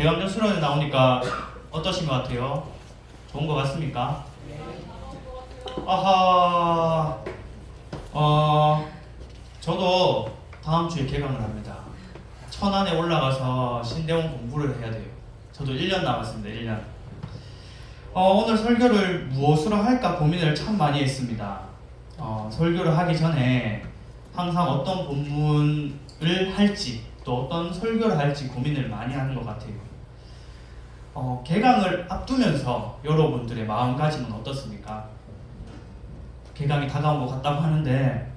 대감전 수련회 나오니까 어떠신 것 같아요? 좋은 것 같습니까? 아하, 저도 다음 주에 개강을 합니다. 천안에 올라가서 신대원 공부를 해야 돼요. 저도 1년 남았습니다. 1년. 오늘 설교를 무엇으로 할까 고민을 참 많이 했습니다. 설교를 하기 전에 항상 어떤 본문을 할지 또 어떤 설교를 할지 고민을 많이 하는 것 같아요. 개강을 앞두면서 여러분들의 마음가짐은 어떻습니까? 개강이 다가온 것 같다고 하는데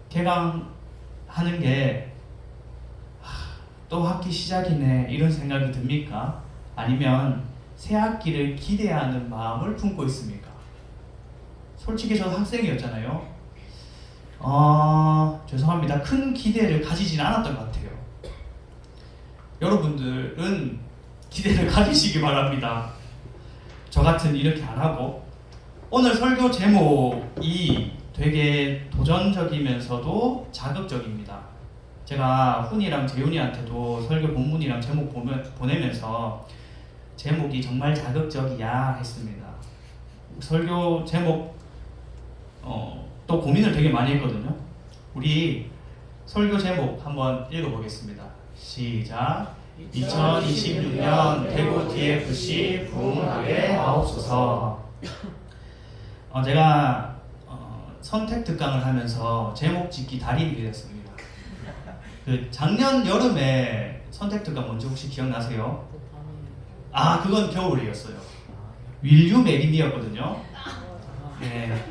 개강하는 게 또 학기 시작이네 이런 생각이 듭니까? 아니면 새 학기를 기대하는 마음을 품고 있습니까? 솔직히 저도 학생이었잖아요. 죄송합니다. 큰 기대를 가지지는 않았던 것 같아요. 여러분들은 기대를 가지시기 바랍니다. 저 같은 이렇게 안 하고. 오늘 설교 제목이 되게 도전적이면서도 자극적입니다. 제가 훈이랑 재훈이한테도 설교 본문이랑 제목 보내면서 제목이 정말 자극적이야 했습니다. 설교 제목 또 고민을 되게 많이 했거든요. 우리 설교 제목 한번 읽어보겠습니다. 시작. 2026년 대구 TFC 부흥하게 하옵소서. 제가 선택 특강을 하면서 제목 짓기 달인이 되었습니다. 작년 여름에 선택 특강 뭔지 혹시 기억나세요? 그건 겨울이었어요. 윌류 메리미였거든요. 네.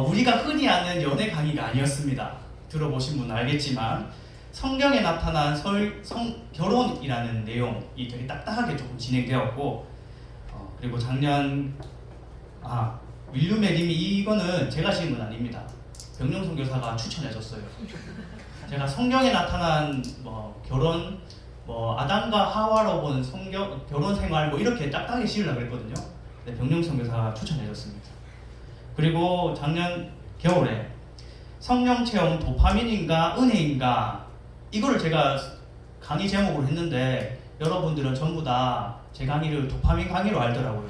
우리가 흔히 아는 연애 강의가 아니었습니다. 들어보신 분은 알겠지만 성경에 나타난 결혼이라는 내용이 되게 딱딱하게 조금 진행되었고, 그리고 작년 윌류 메리미 이거는 제가 지은 건 아닙니다. 병영 선교사가 추천해줬어요. 제가 성경에 나타난 결혼, 아담과 하와로 본 결혼 생활 이렇게 딱딱하게 씌우려고 그랬거든요. 근데 병영 선교사가 추천해줬습니다. 그리고 작년 겨울에 성령 체험 도파민인가 은혜인가 이거를 제가 강의 제목으로 했는데 여러분들은 전부 다 제 강의를 도파민 강의로 알더라고요.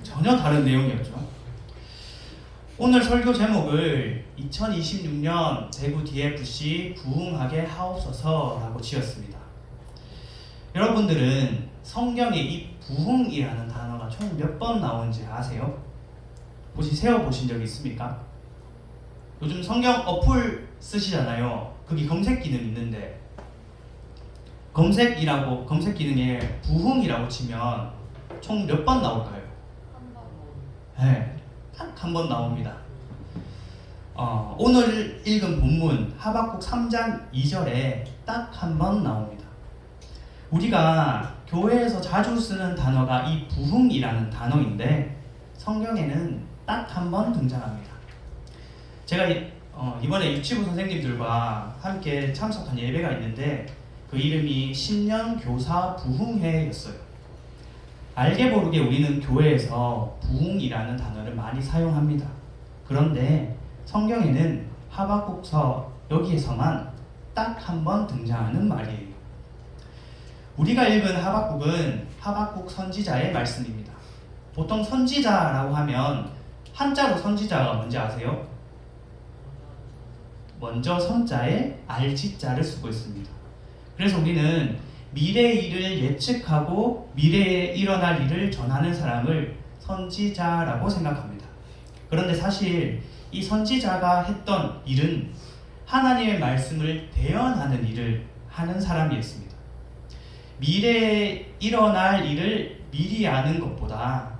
전혀 다른 내용이었죠. 오늘 설교 제목을 2026년 대구 DFC 부흥하게 하옵소서라고 지었습니다. 여러분들은 성경에 이 부흥이라는 단어가 총 몇 번 나오는지 아세요? 혹시 세어보신 적이 있습니까? 요즘 성경 어플 쓰시잖아요. 거기 검색 기능 있는데 검색 기능에 부흥이라고 치면 총 몇 번 나올까요? 네, 딱 한 번 나옵니다. 오늘 읽은 본문 하박국 3장 2절에 딱 한 번 나옵니다. 우리가 교회에서 자주 쓰는 단어가 이 부흥이라는 단어인데 성경에는 딱 한 번 등장합니다. 제가 이번에 유치부 선생님들과 함께 참석한 예배가 있는데 그 이름이 신년 교사 부흥회였어요. 알게 모르게 우리는 교회에서 부흥이라는 단어를 많이 사용합니다. 그런데 성경에는 하박국서 여기에서만 딱 한 번 등장하는 말이에요. 우리가 읽은 하박국은 하박국 선지자의 말씀입니다. 보통 선지자라고 하면 한자로 선지자가 뭔지 아세요? 먼저 선자에 알지자를 쓰고 있습니다. 그래서 우리는 미래의 일을 예측하고 미래에 일어날 일을 전하는 사람을 선지자라고 생각합니다. 그런데 사실 이 선지자가 했던 일은 하나님의 말씀을 대언하는 일을 하는 사람이었습니다. 미래에 일어날 일을 미리 아는 것보다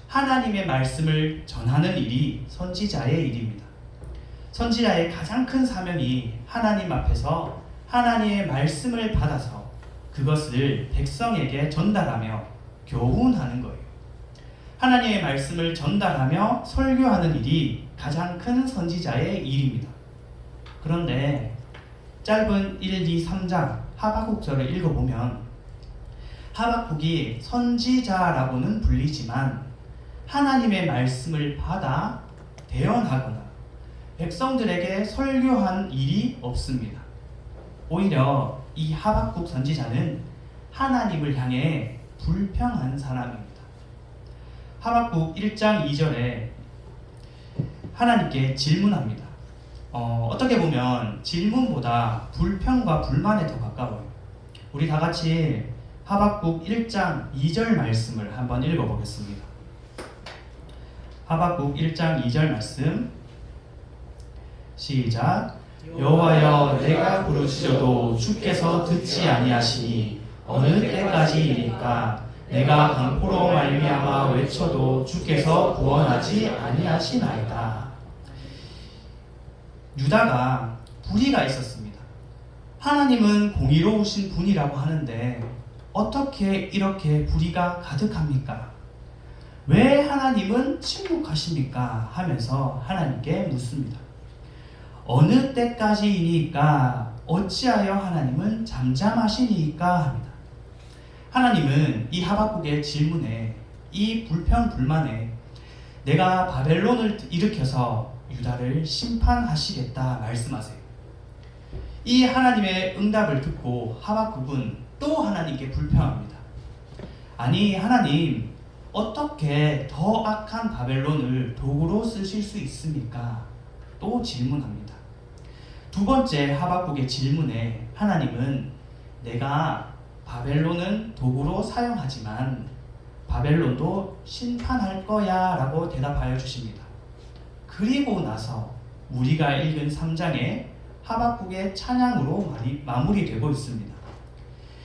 하나님의 말씀을 전하는 일이 선지자의 일입니다. 선지자의 가장 큰 사명이 하나님 앞에서 하나님의 말씀을 받아서 그것을 백성에게 전달하며 교훈하는 거예요. 하나님의 말씀을 전달하며 설교하는 일이 가장 큰 선지자의 일입니다. 그런데 짧은 1, 2, 3장 하박국서를 읽어보면 하박국이 선지자라고는 불리지만 하나님의 말씀을 받아 대언하거나 백성들에게 설교한 일이 없습니다. 오히려 이 하박국 선지자는 하나님을 향해 불평한 사람입니다. 하박국 1장 2절에 하나님께 질문합니다. 어떻게 보면 질문보다 불평과 불만에 더 가까워요. 우리 다 같이 하박국 1장 2절 말씀을 한번 읽어보겠습니다. 하박국 1장 2절 말씀 시작. 여호와여, 내가 부르짖어도 주께서 듣지 아니하시니 어느 때까지이리까? 내가 강포로 말미암아 외쳐도 주께서 구원하지 아니하시나이다. 유다가 불의가 있었습니다. 하나님은 공의로우신 분이라고 하는데 어떻게 이렇게 불의가 가득합니까? 왜 하나님은 침묵하십니까? 하면서 하나님께 묻습니다. 어느 때까지이니까? 어찌하여 하나님은 잠잠하시니까? 합니다. 하나님은 이 하박국의 질문에, 이 불평불만에 내가 바벨론을 일으켜서 유다를 심판하시겠다 말씀하세요. 이 하나님의 응답을 듣고 하박국은 또 하나님께 불평합니다. 아니, 하나님, 어떻게 더 악한 바벨론을 도구로 쓰실 수 있습니까? 또 질문합니다. 두 번째 하박국의 질문에 하나님은 내가 바벨론은 도구로 사용하지만 바벨론도 심판할 거야 라고 대답하여 주십니다. 그리고 나서 우리가 읽은 3장에 하박국의 찬양으로 마무리되고 있습니다.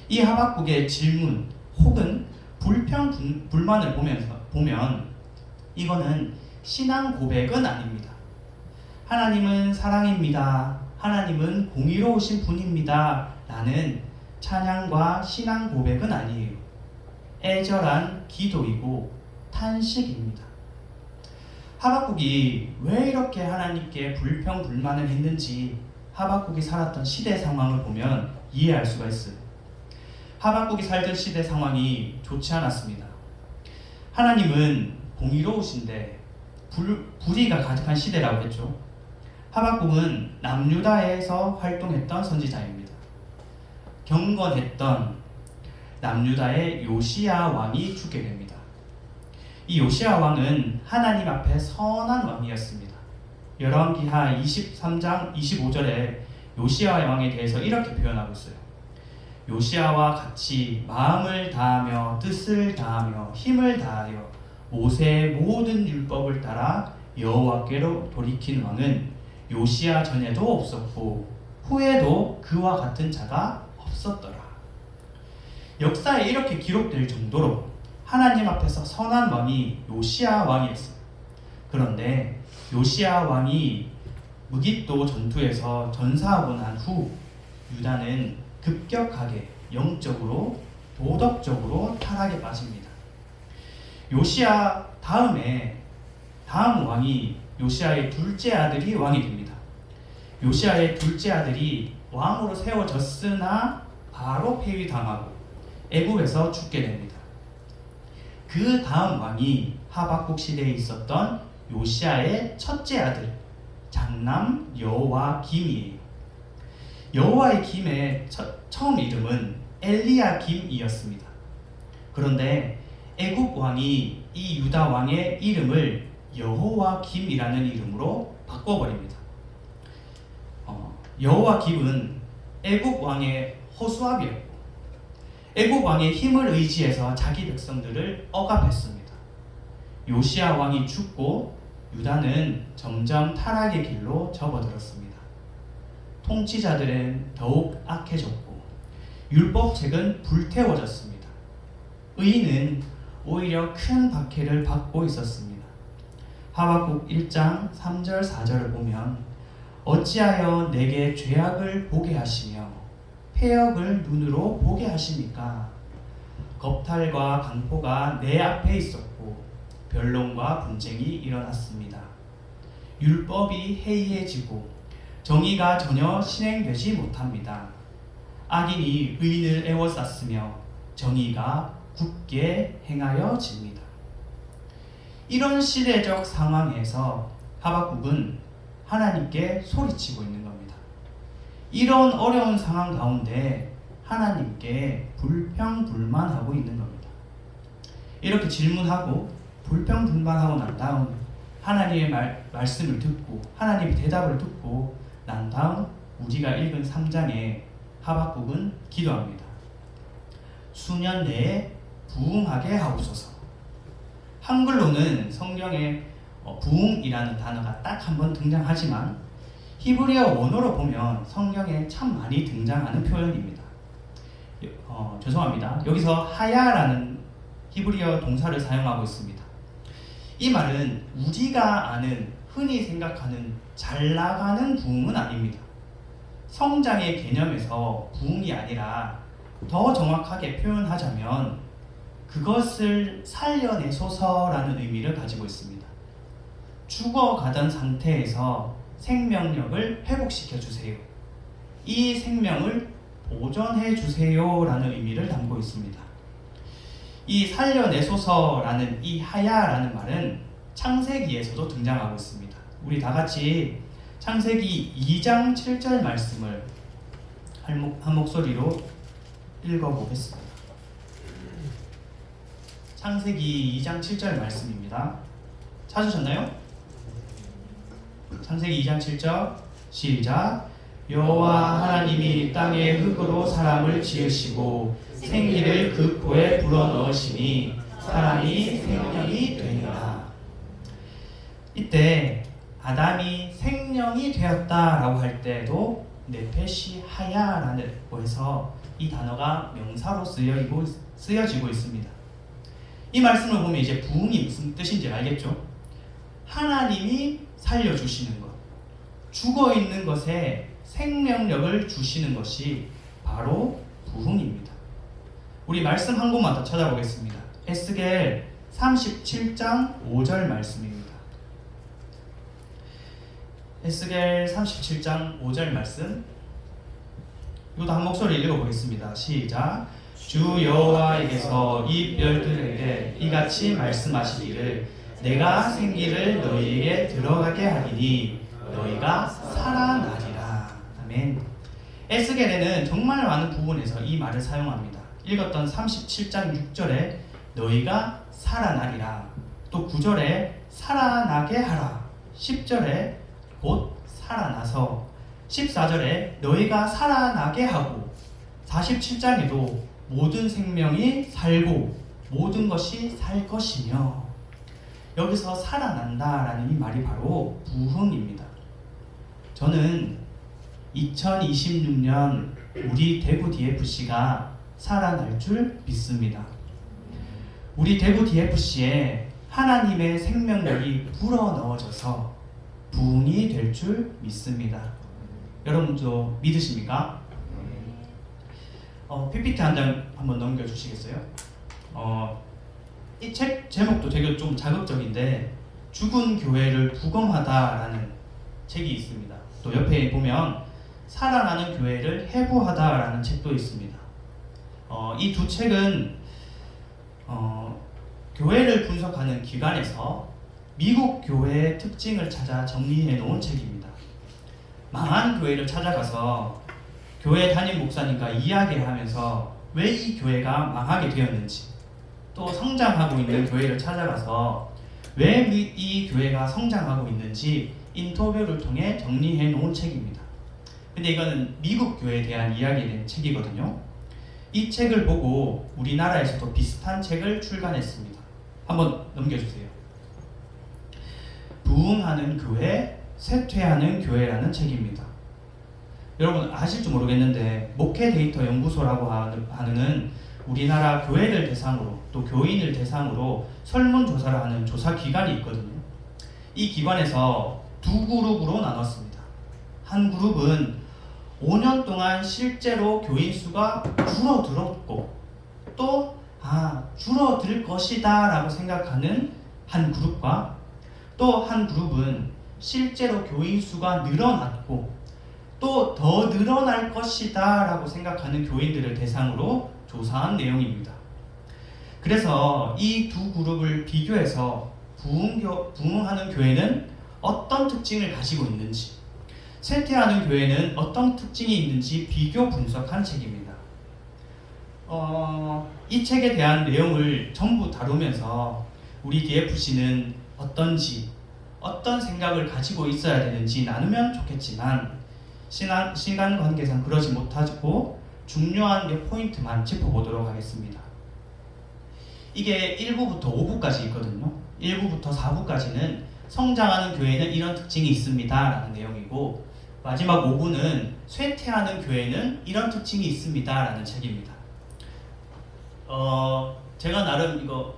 이 하박국의 질문 혹은 불평 불만을 보면 이거는 신앙 고백은 아닙니다. 하나님은 사랑입니다. 하나님은 공의로우신 분입니다. 라는 찬양과 신앙 고백은 아니에요. 애절한 기도이고 탄식입니다. 하박국이 왜 이렇게 하나님께 불평 불만을 했는지 하박국이 살았던 시대 상황을 보면 이해할 수가 있어요. 하박국이 살던 시대 상황이 좋지 않았습니다. 하나님은 공의로우신데 불의가 가득한 시대라고 했죠. 하박국은 남유다에서 활동했던 선지자입니다. 경건했던 남유다의 요시야 왕이 죽게 됩니다. 이 요시야 왕은 하나님 앞에 선한 왕이었습니다. 열왕기하 23장 25절에 요시야 왕에 대해서 이렇게 표현하고 있어요. 요시야와 같이 마음을 다하며 뜻을 다하며 힘을 다하여 모세의 모든 율법을 따라 여호와께로 돌이킨 왕은 요시야 전에도 없었고 후에도 그와 같은 자가 없었더라. 역사에 이렇게 기록될 정도로 하나님 앞에서 선한 왕이 요시야 왕이었어요. 그런데 요시야 왕이 무깃도 전투에서 전사하고 난 후 유다는 급격하게 영적으로 도덕적으로 타락에 빠집니다. 요시야 다음 왕이 요시야의 둘째 아들이 왕이 됩니다. 요시야의 둘째 아들이 왕으로 세워졌으나 바로 폐위당하고 애굽에서 죽게 됩니다. 그 다음 왕이 하박국 시대에 있었던 요시야의 첫째 아들 장남 여호와김이에요. 여호와김의 처음 이름은 엘리야김이었습니다. 그런데 애굽 왕이 이 유다 왕의 이름을 여호와김이라는 이름으로 바꿔버립니다. 여호와김은 애굽 왕의 호수아비였고 애굽 왕의 힘을 의지해서 자기 백성들을 억압했습니다. 요시야 왕이 죽고 유다는 점점 타락의 길로 접어들었습니다. 통치자들은 더욱 악해졌고 율법책은 불태워졌습니다. 의인은 오히려 큰 박해를 받고 있었습니다. 하박국 1장 3절 4절을 보면 어찌하여 내게 죄악을 보게 하시며 패역을 눈으로 보게 하십니까? 겁탈과 강포가 내 앞에 있었고 변론과 분쟁이 일어났습니다. 율법이 해이해지고 정의가 전혀 실행되지 못합니다. 악인이 의인을 애워쌌으며 정의가 굳게 행하여집니다. 이런 시대적 상황에서 하박국은 하나님께 소리치고 있는 겁니다. 이런 어려운 상황 가운데 하나님께 불평불만하고 있는 겁니다. 이렇게 질문하고 불평불만하고 난 다음 하나님의 말씀을 듣고 하나님의 대답을 듣고 난 다음 우리가 읽은 3장의 하박국은 기도합니다. 수년 내에 부흥하게 하옵소서. 한글로는 성경에 부흥이라는 단어가 딱 한 번 등장하지만 히브리어 원어로 보면 성경에 참 많이 등장하는 표현입니다. 죄송합니다. 여기서 하야라는 히브리어 동사를 사용하고 있습니다. 이 말은 우리가 아는 흔히 생각하는 잘 나가는 부흥은 아닙니다. 성장의 개념에서 부흥이 아니라 더 정확하게 표현하자면 그것을 살려내소서라는 의미를 가지고 있습니다. 죽어가던 상태에서 생명력을 회복시켜 주세요. 이 생명을 보존해 주세요라는 의미를 담고 있습니다. 이 살려내소서라는 이 하야라는 말은 창세기에서도 등장하고 있습니다. 우리 다 같이 창세기 2장 7절 말씀을 한 목소리로 읽어보겠습니다. 창세기 2장 7절 말씀입니다. 찾으셨나요? 창세기 2장 7절 시작. 여호와 하나님이 땅의 흙으로 사람을 지으시고 생기를 그 코에 불어넣으시니 사람이 생명이 되니라. 이때 아담이 생명이 되었다라고 할 때도 네페시 하야라고 해서 이 단어가 명사로 쓰여지고 있습니다. 이 말씀을 보면 이제 부흥이 무슨 뜻인지 알겠죠? 하나님이 살려주시는 것, 죽어있는 것에 생명력을 주시는 것이 바로 부흥입니다. 우리 말씀 한 곳만 더 찾아보겠습니다. 에스겔 37장 5절 말씀입니다. 에스겔 37장 5절 말씀, 이것도 한 목소리 읽어보겠습니다. 시작. 주 여호와에게서 이 뼈들에게 이같이 말씀하시기를 내가 생기를 너희에게 들어가게 하리니 너희가 살아나리라. 아멘. 에스겔에는 정말 많은 부분에서 이 말을 사용합니다. 읽었던 37장 6절에 너희가 살아나리라, 또 9절에 살아나게 하라, 10절에 곧 살아나서, 14절에 너희가 살아나게 하고, 47장에도 모든 생명이 살고 모든 것이 살 것이며, 여기서 살아난다라는 이 말이 바로 부흥입니다. 저는 2026년 우리 대구 DFC가 살아날 줄 믿습니다. 우리 대구 DFC에 하나님의 생명력이 불어넣어져서 부흥이 될 줄 믿습니다. 여러분도 믿으십니까? PPT 한 장 한번 넘겨주시겠어요? 이 책 제목도 되게 좀 자극적인데 죽은 교회를 부검하다라는 책이 있습니다. 또 옆에 보면 살아나는 교회를 해부하다라는 책도 있습니다. 이 두 책은 교회를 분석하는 기관에서 미국 교회의 특징을 찾아 정리해 놓은 책입니다. 망한 교회를 찾아가서 교회 담임 목사님과 이야기를 하면서 왜 이 교회가 망하게 되었는지, 또 성장하고 있는 교회를 찾아가서 왜 이 교회가 성장하고 있는지 인터뷰를 통해 정리해 놓은 책입니다. 근데 이거는 미국 교회에 대한 이야기에 대한 책이거든요. 이 책을 보고 우리나라에서도 비슷한 책을 출간했습니다. 한번 넘겨주세요. 부흥하는 교회, 쇠퇴하는 교회라는 책입니다. 여러분 아실지 모르겠는데 목회 데이터 연구소라고 하는 우리나라 교회를 대상으로 또 교인을 대상으로 설문조사를 하는 조사 기관이 있거든요. 이 기관에서 두 그룹으로 나눴습니다. 한 그룹은 5년 동안 실제로 교인 수가 줄어들었고 또 줄어들 것이다 라고 생각하는 한 그룹과, 또 한 그룹은 실제로 교인 수가 늘어났고 또 더 늘어날 것이다 라고 생각하는 교인들을 대상으로 조사한 내용입니다. 그래서 이 두 그룹을 비교해서 부흥하는 교회는 어떤 특징을 가지고 있는지, 쇠퇴하는 교회는 어떤 특징이 있는지 비교 분석한 책입니다. 이 책에 대한 내용을 전부 다루면서 우리 DFC는 어떤지, 어떤 생각을 가지고 있어야 되는지 나누면 좋겠지만 시간 관계상 그러지 못하고 중요한 몇 포인트만 짚어보도록 하겠습니다. 이게 1부부터 5부까지 있거든요. 1부부터 4부까지는 성장하는 교회는 이런 특징이 있습니다 라는 내용이고, 마지막 5부는 쇠퇴하는 교회는 이런 특징이 있습니다 라는 책입니다. 제가 나름 이거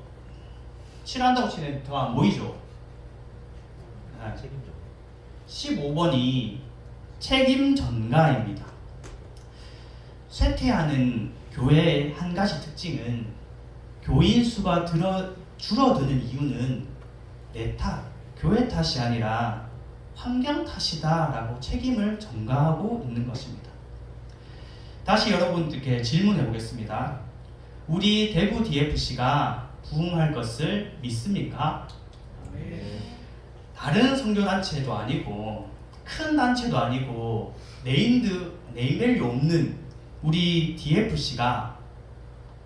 칠한다고 치면 더 안 보이죠? 책임져. 15번이 책임 전가입니다. 쇠퇴하는 교회의 한 가지 특징은 교인 수가 줄어드는 이유는 내 탓, 교회 탓이 아니라 환경 탓이다라고 책임을 전가하고 있는 것입니다. 다시 여러분들께 질문해 보겠습니다. 우리 대구 DFC가 부흥할 것을 믿습니까? 네. 다른 선교단체도 아니고 큰 단체도 아니고 네임밸류 없는 우리 DFC가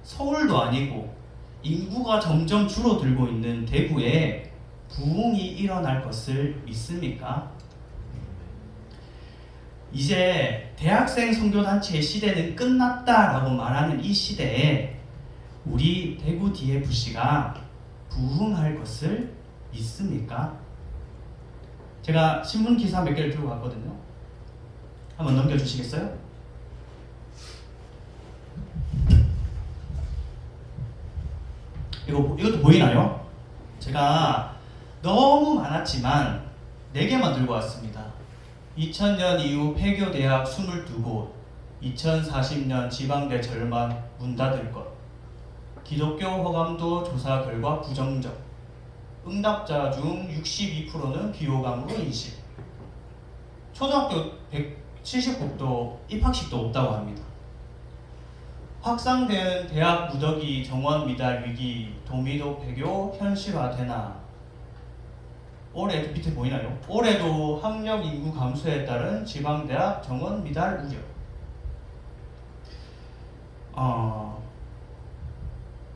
서울도 아니고 인구가 점점 줄어들고 있는 대구에 부흥이 일어날 것을 믿습니까? 이제 대학생 선교단체의 시대는 끝났다라고 말하는 이 시대에 우리 대구 DFC가 부흥할 것을 믿습니까? 제가 신문 기사 몇 개를 들고 왔거든요. 한번 넘겨주시겠어요? 이것도 보이나요? 제가 너무 많았지만 4개만 들고 왔습니다. 2000년 이후 폐교대학 22곳, 2040년 지방대 절반 문 닫을 것, 기독교 허감도 조사 결과 부정적, 응답자 중 62%는 비호감으로 인식, 초등학교 170곳도 입학식도 없다고 합니다. 확산된 대학 무더기 정원 미달 위기, 도미도 폐교 현실화되나? 올해 밑에 보이나요? 올해도 학령 인구 감소에 따른 지방대학 정원 미달 우려.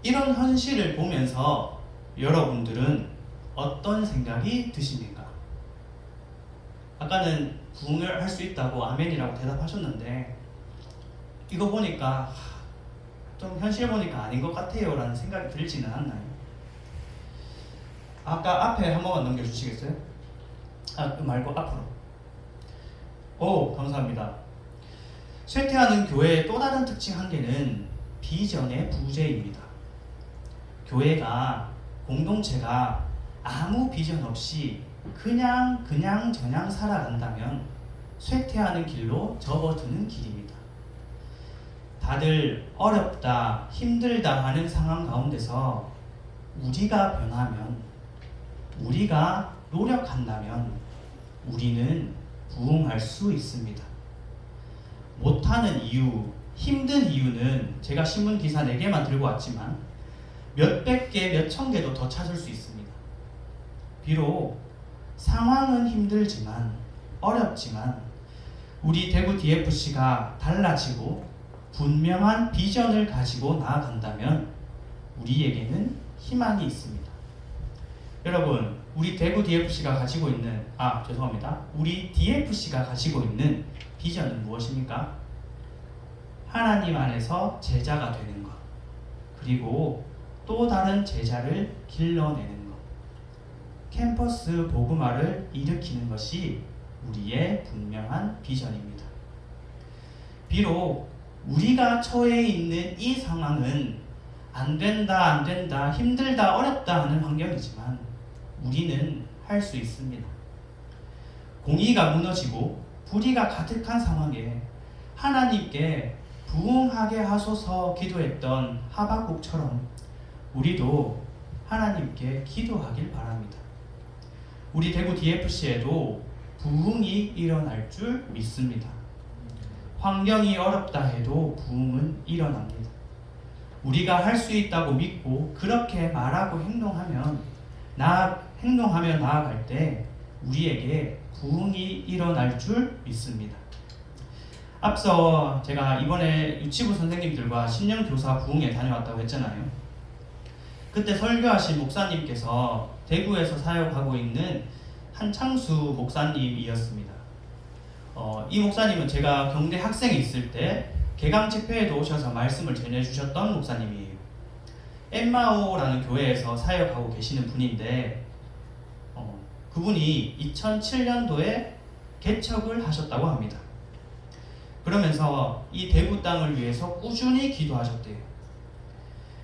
이런 현실을 보면서 여러분들은 어떤 생각이 드십니까? 아까는 부흥을 할 수 있다고 아멘이라고 대답하셨는데 이거 보니까 좀 현실 보니까 아닌 것 같아요 라는 생각이 들지는 않나요? 아까 앞에 한 번만 넘겨주시겠어요? 말고 앞으로. 오, 감사합니다. 쇠퇴하는 교회의 또 다른 특징 한 개는 비전의 부재입니다. 교회가, 공동체가 아무 비전 없이 그냥 살아간다면 쇠퇴하는 길로 접어드는 길입니다. 다들 어렵다, 힘들다 하는 상황 가운데서 우리가 변하면, 우리가 노력한다면 우리는 부흥할 수 있습니다. 못하는 이유, 힘든 이유는 제가 신문 기사 4개만 들고 왔지만 몇백 개, 몇천 개도 더 찾을 수 있습니다. 비록 상황은 힘들지만, 어렵지만 우리 대구 DFC가 달라지고 분명한 비전을 가지고 나아간다면 우리에게는 희망이 있습니다. 여러분, 우리 대구 DFC가 가지고 있는 우리 DFC가 가지고 있는 비전은 무엇입니까? 하나님 안에서 제자가 되는 것, 그리고 또 다른 제자를 길러내는 것, 캠퍼스 복음화를 일으키는 것이 우리의 분명한 비전입니다. 비록 우리가 처해 있는 이 상황은 안 된다, 힘들다, 어렵다 하는 환경이지만 우리는 할 수 있습니다. 공의가 무너지고 불의가 가득한 상황에 하나님께 부흥하게 하소서 기도했던 하박국처럼 우리도 하나님께 기도하길 바랍니다. 우리 대구 DFC에도 부흥이 일어날 줄 믿습니다. 환경이 어렵다 해도 부흥은 일어납니다. 우리가 할 수 있다고 믿고 그렇게 말하고 행동하며 나아갈 때 우리에게 부흥이 일어날 줄 믿습니다. 앞서 제가 이번에 유치부 선생님들과 신령교사 부흥회 다녀왔다고 했잖아요. 그때 설교하신 목사님께서 대구에서 사역하고 있는 한창수 목사님이었습니다. 이 목사님은 제가 경대 학생이 있을 때 개강 집회에도 오셔서 말씀을 전해주셨던 목사님이에요. 엠마오라는 교회에서 사역하고 계시는 분인데 그분이 2007년도에 개척을 하셨다고 합니다. 그러면서 이 대구 땅을 위해서 꾸준히 기도하셨대요.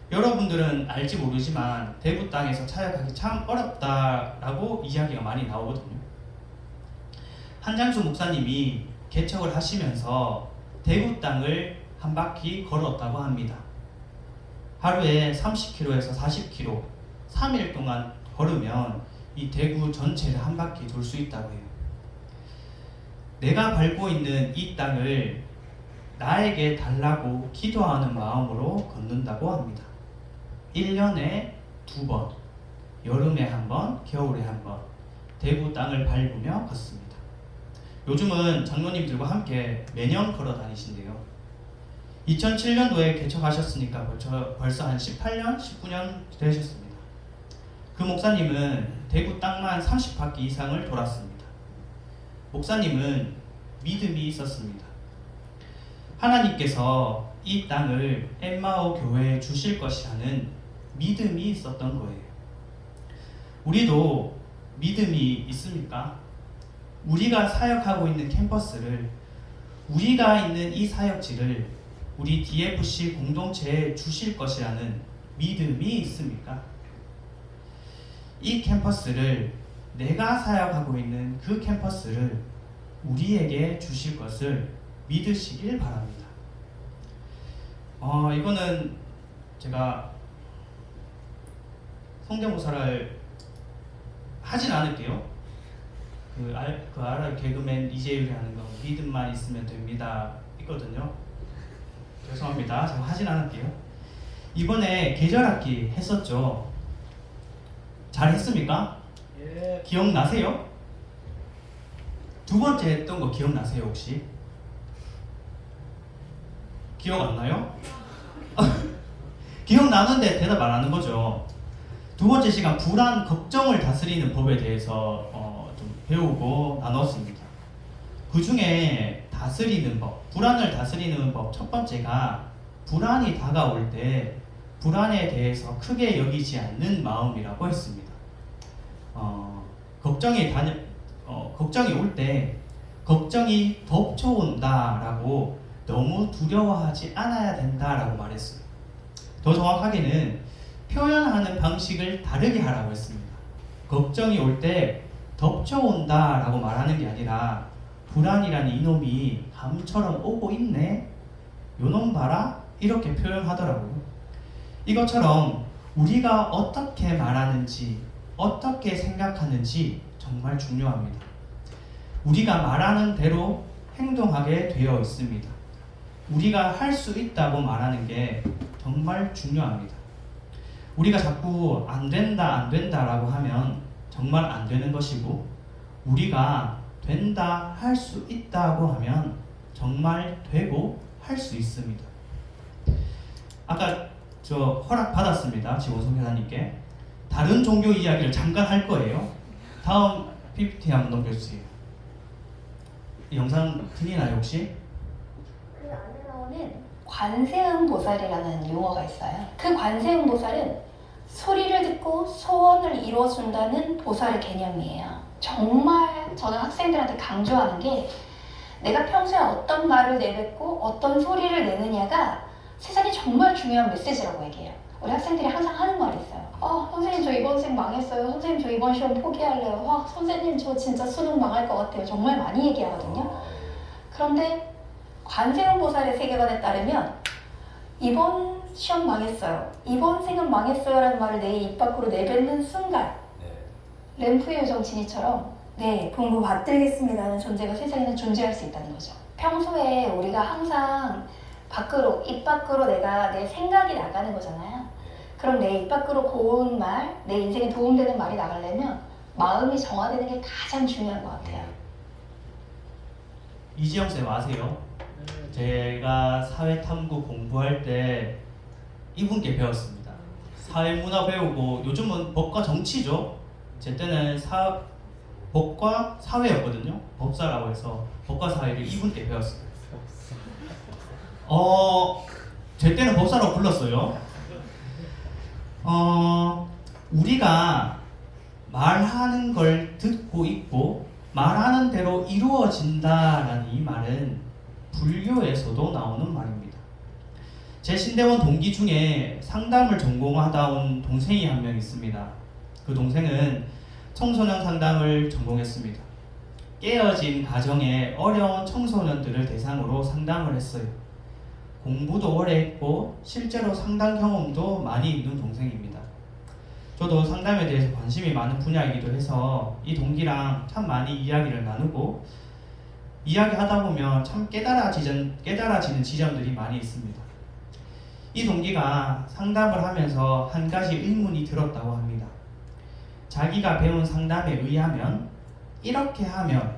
여러분들은 알지 모르지만 대구 땅에서 사역하기 참 어렵다라고 이야기가 많이 나오거든요. 한장수 목사님이 개척을 하시면서 대구 땅을 한 바퀴 걸었다고 합니다. 하루에 30km에서 40km, 3일 동안 걸으면 이 대구 전체를 한 바퀴 돌 수 있다고 해요. 내가 밟고 있는 이 땅을 나에게 달라고 기도하는 마음으로 걷는다고 합니다. 1년에 2번, 여름에 한 번, 겨울에 한 번, 대구 땅을 밟으며 걷습니다. 요즘은 장로님들과 함께 매년 걸어 다니신대요. 2007년도에 개척하셨으니까 벌써 한 18년, 19년 되셨습니다. 그 목사님은 대구 땅만 30바퀴 이상을 돌았습니다. 목사님은 믿음이 있었습니다. 하나님께서 이 땅을 엠마오 교회에 주실 것이라는 믿음이 있었던 거예요. 우리도 믿음이 있습니까? 우리가 사역하고 있는 캠퍼스를, 우리가 있는 이 사역지를 우리 DFC 공동체에 주실 것이라는 믿음이 있습니까? 이 캠퍼스를, 내가 사역하고 있는 그 캠퍼스를 우리에게 주실 것을 믿으시길 바랍니다. 이거는 제가 성대모사를 하진 않을게요. 알아요? 개그맨 이재율이 하는 거 믿음만 있으면 됩니다 있거든요. 죄송합니다. 제가 하진 않을게요. 이번에 계절학기 했었죠. 잘 했습니까? 예. 기억나세요? 두 번째 했던 거 기억나세요 혹시? 기억 안 나요? 기억나는데 대답 안 하는 거죠. 두 번째 시간 불안, 걱정을 다스리는 법에 대해서 좀 배우고 나눴습니다. 그 중에 다스리는 법, 불안을 다스리는 법 첫 번째가 불안이 다가올 때 불안에 대해서 크게 여기지 않는 마음이라고 했습니다. 걱정이 올 때 걱정이 덮쳐온다라고 너무 두려워하지 않아야 된다라고 말했어요. 더 정확하게는 표현하는 방식을 다르게 하라고 했습니다. 걱정이 올 때 덮쳐온다라고 말하는 게 아니라 불안이라는 이놈이 감처럼 오고 있네? 요놈 봐라? 이렇게 표현하더라고요. 이것처럼 우리가 어떻게 말하는지, 어떻게 생각하는지 정말 중요합니다. 우리가 말하는 대로 행동하게 되어 있습니다. 우리가 할 수 있다고 말하는 게 정말 중요합니다. 우리가 자꾸 안 된다라고 하면 정말 안 되는 것이고, 우리가 된다, 할 수 있다고 하면 정말 되고 할 수 있습니다. 아까 저 허락 받았습니다. 지원성 회장님께. 다른 종교 이야기를 잠깐 할 거예요. 다음 PPT 한번 넘겨주세요. 이 영상 들리나요 혹시? 그 안에 나오는 관세음보살이라는 용어가 있어요. 그 관세음보살은 소리를 듣고 소원을 이루어준다는 보살의 개념이에요. 정말 저는 학생들한테 강조하는 게, 내가 평소에 어떤 말을 내뱉고 어떤 소리를 내느냐가 세상에 정말 중요한 메시지라고 얘기해요. 우리 학생들이 항상 하는 말이 있어요. 선생님 저 이번 생 망했어요. 선생님 저 이번 시험 포기할래요. 선생님 저 진짜 수능 망할 것 같아요. 정말 많이 얘기하거든요. 그런데 관세음보살의 세계관에 따르면 이번 시험 망했어요, 이번 생은 망했어요 라는 말을 내 입 밖으로 내뱉는 순간 램프의 요정 지니처럼 네, 본부 받들겠습니다는 존재가 세상에는 존재할 수 있다는 거죠. 평소에 우리가 항상 입 밖으로 내 생각이 나가는 거잖아요. 그럼 내 입 밖으로 고운 말, 내 인생에 도움되는 말이 나가려면 마음이 정화되는 게 가장 중요한 것 같아요. 이지영 쌤 아세요? 네. 제가 사회탐구 공부할 때 이분께 배웠습니다. 사회문화 배우고 요즘은 법과 정치죠. 제 때는 법과 사회였거든요. 법사라고 해서 법과 사회를 이분께 배웠습니다. 제 때는 법사라고 불렀어요. 우리가 말하는 걸 듣고 있고 말하는 대로 이루어진다라는 이 말은 불교에서도 나오는 말입니다. 제 신대원 동기 중에 상담을 전공하다 온 동생이 한 명 있습니다. 그 동생은 청소년 상담을 전공했습니다. 깨어진 가정의 어려운 청소년들을 대상으로 상담을 했어요. 공부도 오래 했고 실제로 상담 경험도 많이 있는 동생입니다. 저도 상담에 대해서 관심이 많은 분야이기도 해서 이 동기랑 참 많이 이야기를 나누고 이야기하다 보면 참 깨달아지는 지점들이 많이 있습니다. 이 동기가 상담을 하면서 한 가지 의문이 들었다고 합니다. 자기가 배운 상담에 의하면 이렇게 하면,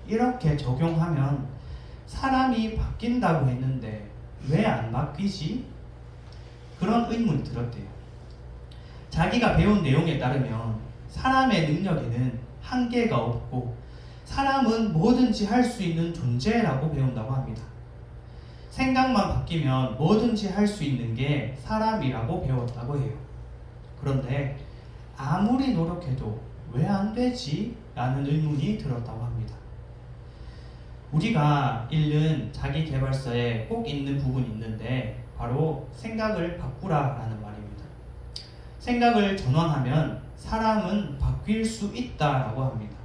이렇게 적용하면 사람이 바뀐다고 했는데 왜 안 바뀌지? 그런 의문이 들었대요. 자기가 배운 내용에 따르면 사람의 능력에는 한계가 없고 사람은 뭐든지 할 수 있는 존재라고 배운다고 합니다. 생각만 바뀌면 뭐든지 할 수 있는 게 사람이라고 배웠다고 해요. 그런데 아무리 노력해도 왜 안 되지? 라는 의문이 들었다고 합니다. 우리가 읽는 자기계발서에 꼭 있는 부분이 있는데 바로 생각을 바꾸라라는 말입니다. 생각을 전환하면 사람은 바뀔 수 있다라고 합니다.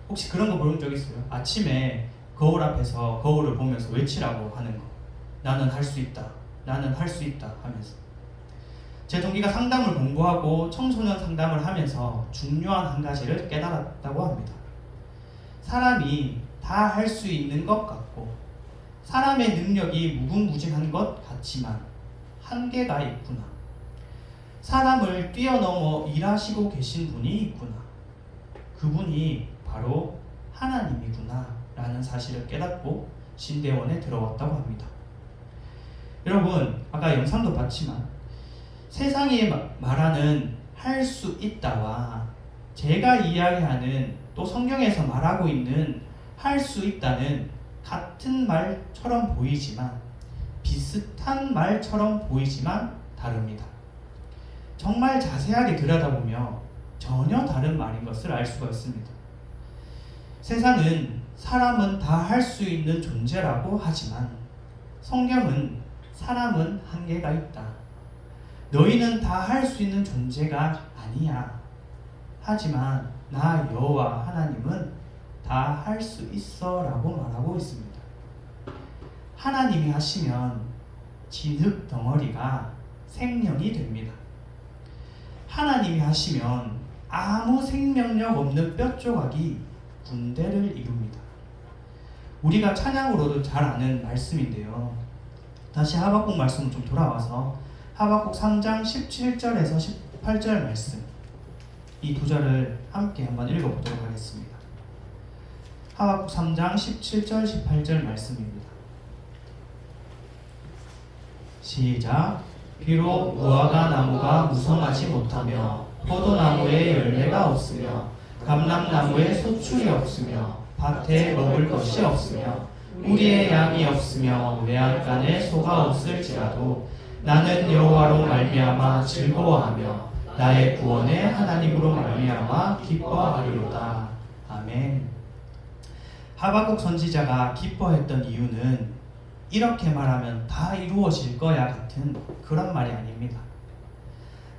혹시 그런 거 본 적 있어요? 아침에 거울 앞에서 거울을 보면서 외치라고 하는 거. 나는 할 수 있다. 나는 할 수 있다 하면서. 제 동기가 상담을 공부하고 청소년 상담을 하면서 중요한 한 가지를 깨달았다고 합니다. 사람이 다 할 수 있는 것 같고 사람의 능력이 무궁무진한 것 같지만 한계가 있구나. 사람을 뛰어넘어 일하시고 계신 분이 있구나. 그분이 바로 하나님이구나 라는 사실을 깨닫고 신대원에 들어왔다고 합니다. 여러분, 아까 영상도 봤지만 세상이 말하는 할 수 있다와 제가 이야기하는 또 성경에서 말하고 있는 할 수 있다는 같은 말처럼 보이지만 비슷한 말처럼 보이지만 다릅니다. 정말 자세하게 들여다보며 전혀 다른 말인 것을 알 수가 있습니다. 세상은 사람은 다 할 수 있는 존재라고 하지만 성경은 사람은 한계가 있다. 너희는 다 할 수 있는 존재가 아니야. 하지만 나 여호와 하나님은 다 할 수 있어 라고 말하고 있습니다. 하나님이 하시면 진흙 덩어리가 생명이 됩니다. 하나님이 하시면 아무 생명력 없는 뼈 조각이 군대를 이룹니다. 우리가 찬양으로도 잘 아는 말씀인데요. 다시 하박국 말씀으로 좀 돌아와서 하박국 3장 17절에서 18절 말씀, 이 두 절을 함께 한번 읽어보도록 하겠습니다. 하박국 3장 17절 18절 말씀입니다. 시작. 비록 무화과 나무가 무성하지 못하며 포도나무에 열매가 없으며 감람나무에 소출이 없으며 밭에 먹을 것이 없으며 우리의 양이 없으며 외양간에 소가 없을지라도 나는 여호와로 말미암아 즐거워하며 나의 구원의 하나님으로 말미암아 기뻐하리로다. 아멘. 하박국 선지자가 기뻐했던 이유는 이렇게 말하면 다 이루어질 거야 같은 그런 말이 아닙니다.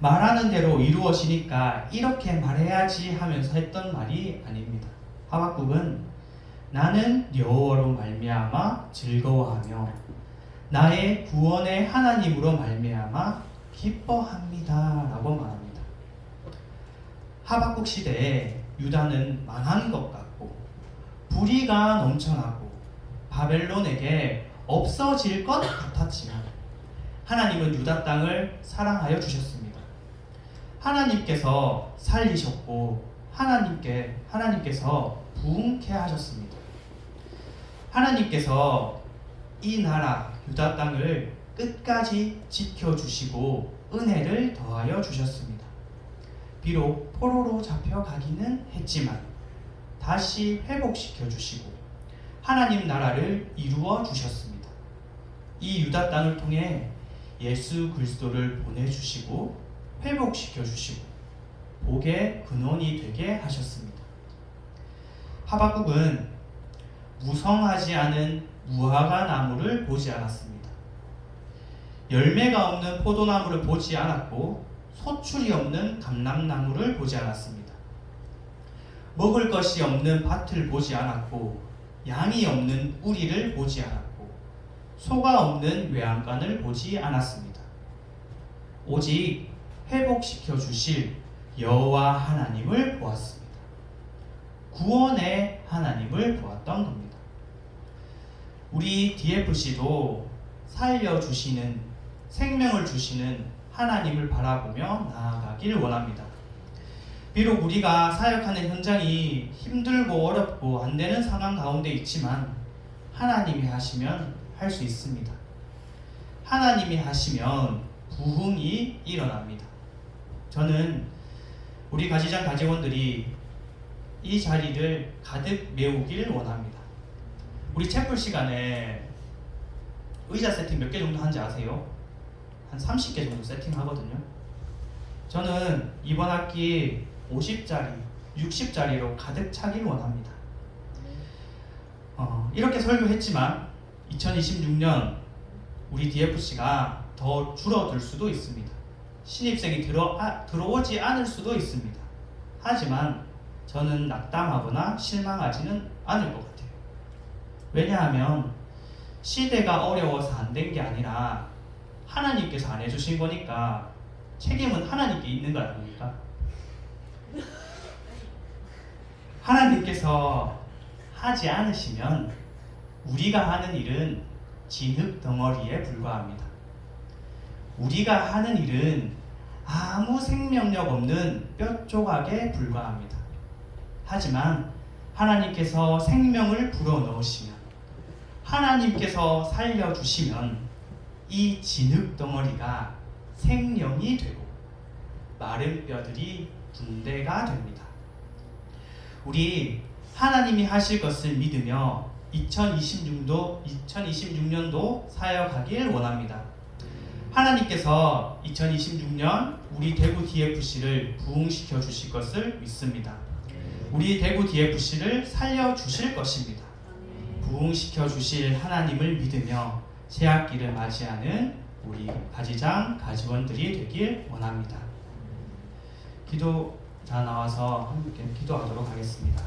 말하는 대로 이루어지니까 이렇게 말해야지 하면서 했던 말이 아닙니다. 하박국은 나는 여호와로 말미암아 즐거워하며 나의 구원의 하나님으로 말미암아 기뻐합니다 라고 말합니다. 하박국 시대에 유다는 망한 것 같고 불의가 넘쳐나고 바벨론에게 없어질 것 같았지만 하나님은 유다 땅을 사랑하여 주셨습니다. 하나님께서 살리셨고 하나님께서 부흥케 하셨습니다. 하나님께서 이 나라 유다 땅을 끝까지 지켜주시고 은혜를 더하여 주셨습니다. 비록 포로로 잡혀가기는 했지만 다시 회복시켜 주시고 하나님 나라를 이루어 주셨습니다. 이 유다 땅을 통해 예수 그리스도를 보내주시고 회복시켜 주시고 복의 근원이 되게 하셨습니다. 하박국은 무성하지 않은 무화과 나무를 보지 않았습니다. 열매가 없는 포도나무를 보지 않았고 소출이 없는 감람나무를 보지 않았습니다. 먹을 것이 없는 밭을 보지 않았고 양이 없는 우리를 보지 않았고 소가 없는 외양간을 보지 않았습니다. 오직 회복시켜 주실 여호와 하나님을 보았습니다. 구원의 하나님을 보았던 겁니다. 우리 DFC도 살려주시는, 생명을 주시는 하나님을 바라보며 나아가길 원합니다. 비록 우리가 사역하는 현장이 힘들고 어렵고 안 되는 상황 가운데 있지만 하나님이 하시면 할 수 있습니다. 하나님이 하시면 부흥이 일어납니다. 저는 우리 가지장 가지원들이 이 자리를 가득 메우길 원합니다. 우리 채플 시간에 의자 세팅 몇 개 정도 하는지 아세요? 한 30개 정도 세팅하거든요. 저는 이번 학기 50자리, 60자리로 가득 차길 원합니다. 이렇게 설교했지만 2026년 우리 DFC가 더 줄어들 수도 있습니다. 신입생이 들어오지 않을 수도 있습니다. 하지만 저는 낙담하거나 실망하지는 않을 것 같아요. 왜냐하면 시대가 어려워서 안 된 게 아니라 하나님께서 안 해주신 거니까 책임은 하나님께 있는 거 아닙니까? 하나님께서 하지 않으시면 우리가 하는 일은 진흙 덩어리에 불과합니다. 우리가 하는 일은 아무 생명력 없는 뼈 조각에 불과합니다. 하지만 하나님께서 생명을 불어넣으시면, 하나님께서 살려주시면 이 진흙 덩어리가 생명이 되고 마른 뼈들이 군대가 됩니다. 우리 하나님이 하실 것을 믿으며 2026년도 사역하길 원합니다. 하나님께서 2026년 우리 대구 DFC를 부흥시켜 주실 것을 믿습니다. 우리 대구 DFC를 살려주실 것입니다. 부흥시켜 주실 하나님을 믿으며 새학기를 맞이하는 우리 가지장 가지원들이 되길 원합니다. 기도자 나와서 함께 기도하도록 하겠습니다.